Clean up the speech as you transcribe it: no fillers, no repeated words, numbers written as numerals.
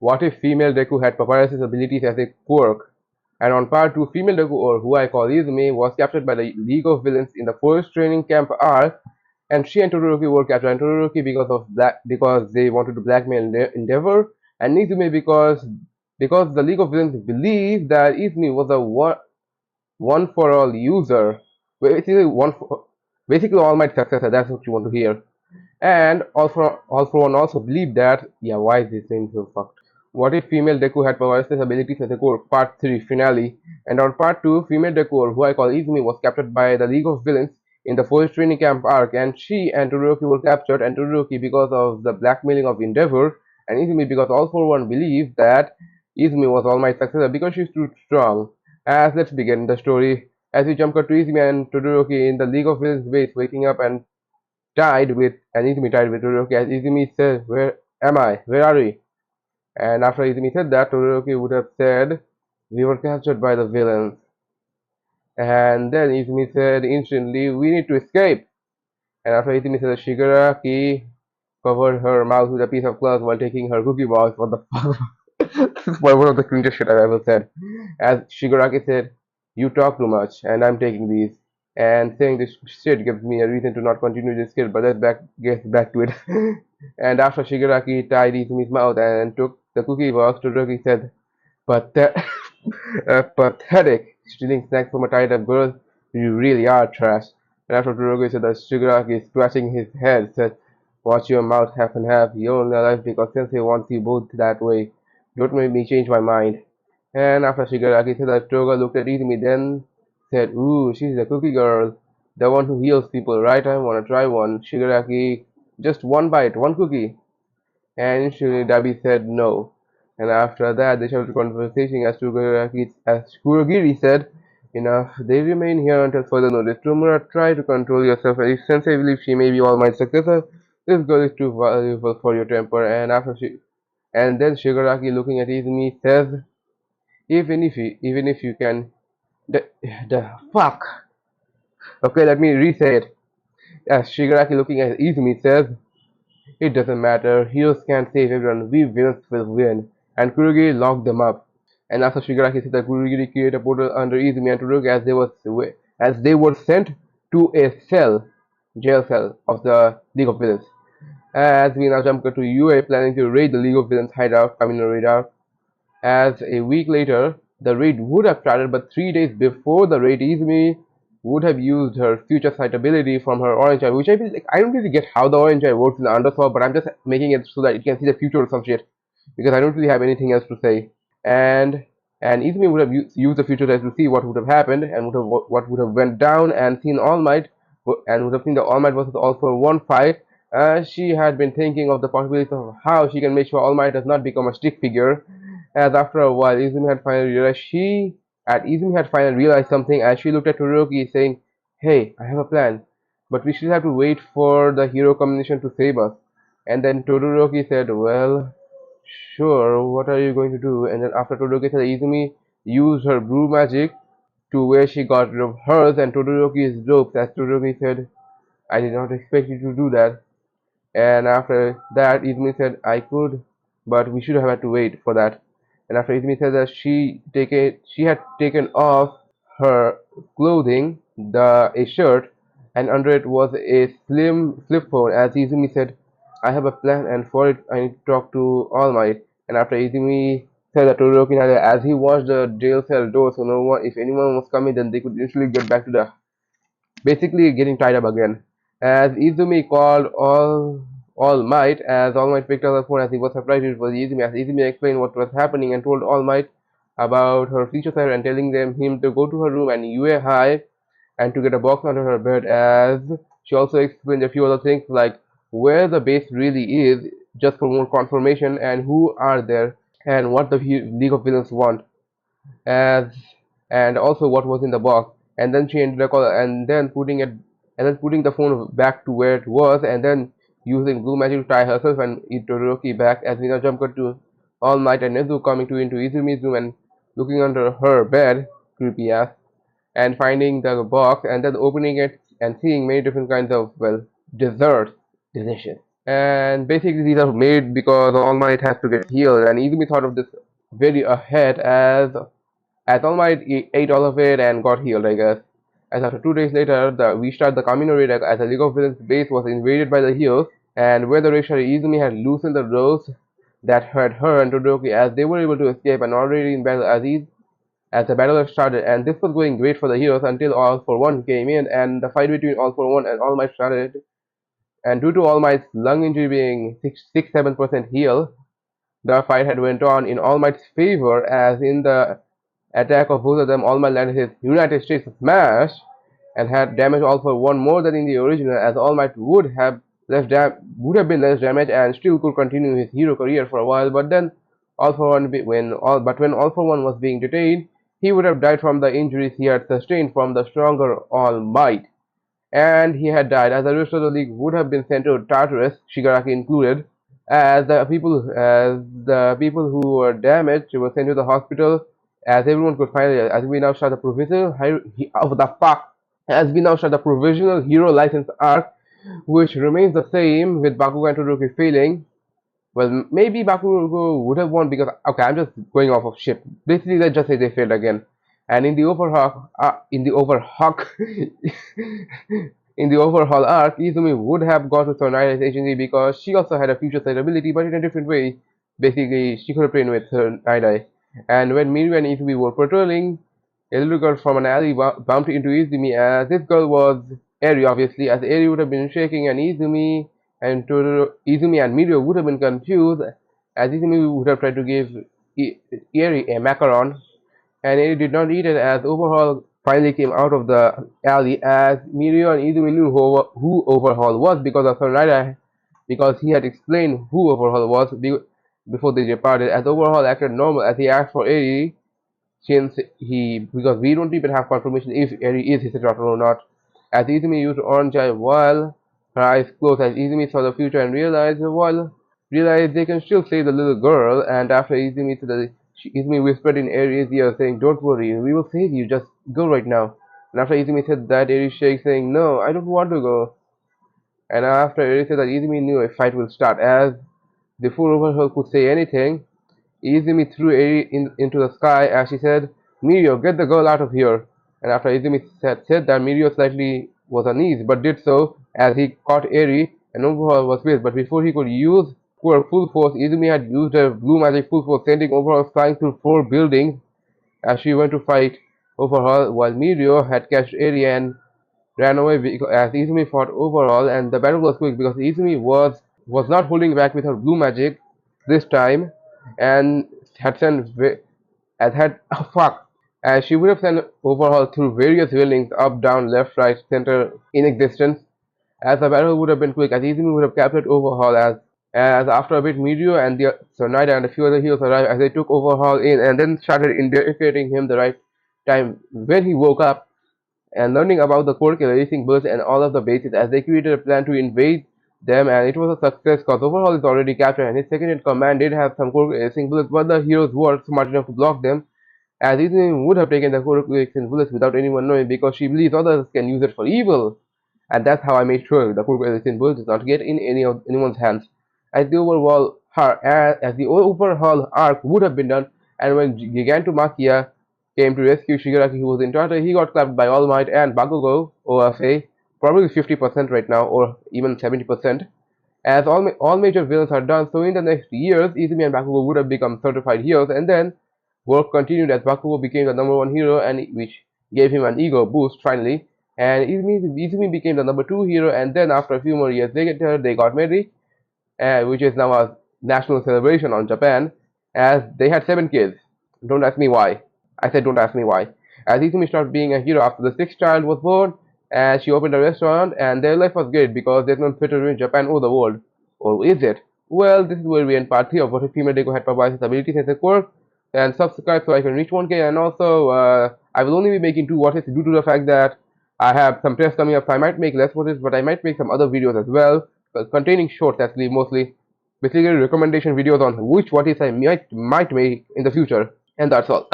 What if female Deku had papyrus abilities as a quirk? And on part 2, female Deku, or who I call Izumi, was captured by the League of Villains in the first training camp arc, and she and Todoroki were captured. And Todoroki because they wanted to blackmail Endeavor, and Izumi because the League of Villains believed that Izumi was a one for all user, basically basically All Might successor. That's what you want to hear. And All for One also believed that, yeah, why is this thing so fucked? What if female Deku had powerless abilities as a core? Part 3 finale. And on part 2, female Deku, or who I call Izumi, was captured by the League of Villains in the first training camp arc, and she and Todoroki were captured, and Todoroki because of the blackmailing of Endeavor, and Izumi because All for One believed that Izumi was All Might's successor because she's too strong. As let's begin the story. As we jump cut to Izumi and Todoroki in the League of Villains base, waking up and Izumi tied with Todoroki, as Izumi said, "Where am I? Where are we?" And after Izumi said that, Todoroki would have said, "We were captured by the villains." And then Izumi said instantly, "We need to escape." And after Izumi said that, Shigaraki covered her mouth with a piece of cloth while taking her cookie box. What the fuck? This is one of the cringiest shit I've ever said. As Shigaraki said, "You talk too much, and I'm taking these." And saying this shit gives me a reason to not continue this skit, but let's get back to it. And after Shigaraki tied Izumi's mouth and took the cookie box, Todoroki said, "Pathet pathetic, stealing snacks from a tied-up girl. You really are trash." And after Todoroki said that, Shigaraki, scratching his head, said, "Watch your mouth half and half. You're only alive because Sensei wants you both that way. Don't make me change my mind." And after Shigaraki said that, Toga looked at Izumi, then said, "Ooh, she's the cookie girl. The one who heals people, right? I wanna try one." Shigaraki, "Just one bite, one cookie." And initially Dabi said no. And after that, they started conversing as Kurogiri said, "Enough, they remain here until further notice. Tomura, try to control yourself. And if Sensei believes she may be All Might's successor, this girl is too valuable for your temper." And then Shigaraki, looking at Izumi, says, even if you can, the, the fuck." Okay, let me re-say it. As Shigaraki, looking at Izumi, says, "It doesn't matter. Heroes can't save everyone. We villains will win." And Kurogiri locked them up. And after Shigaraki said that, Kurogiri created a portal under Izumi and Todoroki as they were sent to a jail cell of the League of Villains. As we now jump to UA planning to raid the League of Villains hideout, Kamino radar. As a week later, the raid would have started, but 3 days before the raid, Izumi would have used her future sight ability from her orange eye, which I feel like I don't really get how the orange eye works in the Undersword, but I'm just making it so that it can see the future or some shit, because I don't really have anything else to say. And Izumi would have used the future to see what would have happened and what would have went down, and seen All Might, and would have seen the All Might versus All for One fight. She had been thinking of the possibilities of how she can make sure All Might does not become a stick figure. As after a while, Izumi had finally realized something as she looked at Todoroki, saying, "Hey, I have a plan, but we still have to wait for the hero combination to save us." And then Todoroki said, "Well, sure, what are you going to do?" And then after Todoroki said, Izumi used her brew magic to where she got rid of hers and Todoroki's ropes, as Todoroki said, "I did not expect you to do that." And after that, Izumi said, "I could, but we should have had to wait for that." And after Izumi said that she had taken off her clothing, a shirt, and under it was a slim flip phone. As Izumi said, "I have a plan, and for it I need to talk to All Might." And after Izumi said that Todoroki had, as he watched the jail cell door, so no one, if anyone was coming, then they could instantly get back to the basically getting tied up again. As Izumi called All Might, as All Might picked up the phone, as he was surprised it was Izumi, as Izumi explained what was happening and told All Might about her future side and telling him to go to her room and UA high and to get a box under her bed. As she also explained a few other things like where the base really is, just for more confirmation, and who are there, and what the League of Villains want, as and also what was in the box. And then she ended the call, and then putting the phone back to where it was, and then using blue magic to tie herself and Itoroki back. As we now jump cut to All Might and Nezu coming into Izumi's room and looking under her bed, creepy ass, and finding the box and then opening it and seeing many different kinds of, well, desserts. Delicious. And basically these are made because All Might has to get healed, and Izumi thought of this very ahead as All Might ate all of it and got healed, I guess. As after 2 days later, we start the Kamino raid as a League of Villains base was invaded by the heroes, and where the Reisha Izumi had loosened the ropes that had her and Todoroki as they were able to escape and already in battle as the battle had started, and this was going great for the heroes until All for One came in and the fight between All for One and All Might started. And due to All Might's lung injury being 7% healed, the fight had went on in All Might's favor as in the attack of both of them, All Might landed his United States Smash and had damaged All for One more than in the original, as All Might would have been less damage and still could continue his hero career for a while. But then, when All for One was being detained, he would have died from the injuries he had sustained from the stronger All Might, and he had died, as the rest of the league would have been sent to Tartarus, Shigaraki included, as the people who were damaged were sent to the hospital, as everyone could finally, as we now start the provisional of the fuck, as we now start the provisional hero license arc, which remains the same with Bakugo and Todoroki failing. Well, maybe Bakugo would have won because, okay, I'm just going off of ship. Basically, let's just say they failed again. And in the overhaul arc, Izumi would have gone to Sornaida's agency because she also had a future sight ability, but in a different way. Basically, she could have trained with Sornaida. And when Miru and Izumi were patrolling, a little girl from an alley bumped into Izumi, as this girl was Eri, obviously, as Eri would have been shaking, and Izumi and Mirio would have been confused, as Izumi would have tried to give Eri a macaron, and Eri did not eat it, as Overhaul finally came out of the alley, as Mirio and Izumi knew who Overhaul was because of Sonrida, because he had explained who Overhaul was before they departed, as Overhaul acted normal as he asked for Eri, because we don't even have confirmation if Eri is his daughter or not. As Izumi used orange eye while her eyes closed, as Izumi saw the future and realized they can still save the little girl. And after Izumi whispered in Eri's ear, saying, "Don't worry, we will save you. Just go right now." And after Izumi said that, Eri shakes, saying, "No, I don't want to go." And after Eri said that, Izumi knew a fight will start. As before Overhaul could say anything, Izumi threw Eri into the sky as she said, "Mirio, get the girl out of here." And after Izumi said that, Mirio slightly was uneasy, but did so as he caught Eri, and Overhaul was with. But before he could use Quirk full force, Izumi had used her blue magic full force, sending Overhaul flying through 4 buildings as she went to fight Overhaul, while Mirio had catched Eri and ran away as Izumi fought Overhaul, and the battle was quick because Izumi was not holding back with her blue magic this time, and had sent as had oh, fuck as she would have sent Overhaul through various buildings up, down, left, right, center in existence, as the battle would have been quick, as Izumi would have captured Overhaul as after a bit Mirio and the Sonida and a few other heroes arrived as they took Overhaul in and then started indicating him the right time when he woke up and learning about the Quirk racing birds and all of the bases as they created a plan to invade them, and it was a success because Overhaul is already captured and his second in command did have some Quirk racing bullets, but the heroes were smart enough to block them, as Izumi would have taken the Quirk racing bullets without anyone knowing because she believes others can use it for evil, and that's how I made sure the Quirk racing bullets does not get in anyone's hands. As the overhaul arc would have been done, and when Gigantomachia came to rescue Shigaraki, who was in Tata, he got clapped by All Might and Bakugo, OFA, probably 50% right now, or even 70%. As all major villains are done, so in the next years, Izumi and Bakugo would have become certified heroes, and then work continued as Bakugo became the number 1 hero, and which gave him an ego boost finally. And Izumi became the number 2 hero, and then after a few more years later, they got married, which is now a national celebration on Japan, as they had 7 kids. Don't ask me why. I said don't ask me why. As Izumi started being a hero after the 6th child was born, and she opened a restaurant, and their life was great because there's no fitter in Japan or the world. Or is it? Well, this is where we end part 3 of what if female Deku had provided his abilities as a quirk. And subscribe so I can reach 1K, and also I will only be making 2 what ifs due to the fact that I have some tests coming up, so I might make less what ifs, but I might make some other videos as well, containing shorts actually mostly, basically recommendation videos on which what ifs I might make in the future, and that's all.